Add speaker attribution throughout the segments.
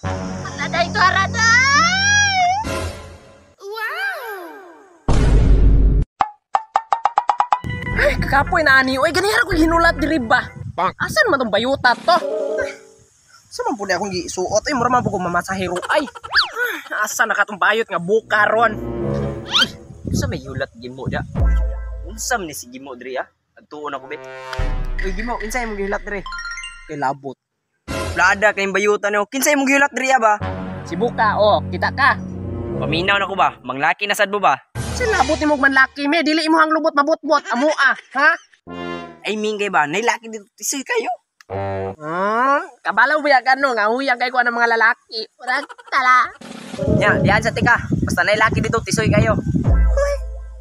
Speaker 1: Ada itu araday! Wow! Ay, kakapoy na ani. Uy, ganihara ko hinulat diri ba? Asan man tong bayuta to? Sa man po akong gisuot? Ay, mura man po ko mamasahiro. Ay, asa na katong bayot nga buka ron?
Speaker 2: Sa may yulat gimo da. Unsam ni si gimo diri ah. Agtuon ako bet.
Speaker 1: Uy, Gimo, kinsay mo gihulat diri? Kay labot.
Speaker 2: Plada kay bayutan no. Kinsay mo giulat diri ba?
Speaker 1: Si Buka, oh, kita ka.
Speaker 2: Paminaw na ko ba? Manglaki na sad mo ba?
Speaker 1: Si labot ni mo manlaki me, dili imo hang lubot mabot-bot amo ha?
Speaker 2: Ay mingay ba? Nailaki dito tisoy kayo.
Speaker 1: Kabalaw ba gano nga huyang kay ko ng mga lalaki. Urag tala.
Speaker 2: Nya, diyan sa tika. Basta nailaki dito tisoy kayo.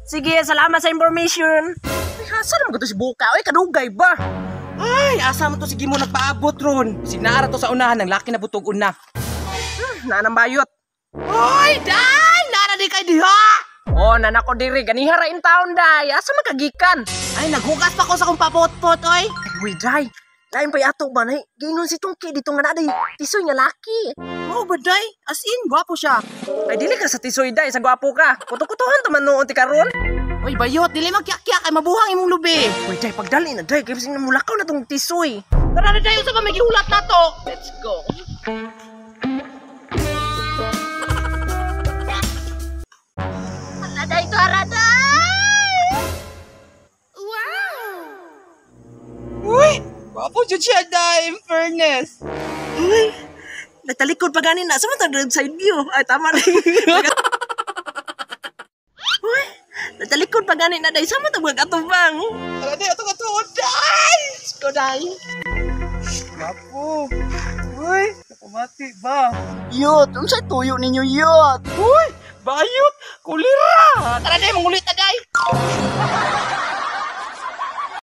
Speaker 1: Sige, salamat sa information. Ay, asa naman to si Buka? Oy, kadugay ba?
Speaker 3: Ay, asa man to sige mo nagpaabot ron. Sinara to sa unahan ng laki na butog una.
Speaker 1: Nanang bayot.
Speaker 3: Hoy, day! Nara di kay diha!
Speaker 1: Oh, nanako diri, ganihara in town day. Asa magagikan?
Speaker 3: Ay, naghugas pa ko sa kong papot-pot, oy.
Speaker 1: Uy, day. Lain pa yato ba na? Gingon si Tungki dito nga naday. Tisoy nga laki.
Speaker 3: Oh, ba day? As in, gwapo siya.
Speaker 1: Ay, dili ka sa tisoy day. Sa gwapo ka. Kuto-kutuhan taman noon ti karon.
Speaker 3: Uy, bayot, dili magkyak-kyak ay mabuhang imong lubi.
Speaker 1: Uy, day, pagdali na day. Kaya sing namulakaw na tong tisoy.
Speaker 3: Tara na day, usa pa may gihulat na to.
Speaker 1: Let's go. Ada itu araday! Wow!
Speaker 3: Uy, gwapo jud siya day, in fairness.
Speaker 1: Uy, natalikod pa ganin na. Saan mo side view? Ay, tama rin. Uy, natalikod pa ganin na day. Saan mo atubang?
Speaker 3: Tara day, atong day!
Speaker 1: Go day.
Speaker 3: Gwapo. Uy, napamati ba?
Speaker 1: Yot, unsa tuyo ninyo yot?
Speaker 3: Uy, bayot, kulira. Tara day, mangulit na day.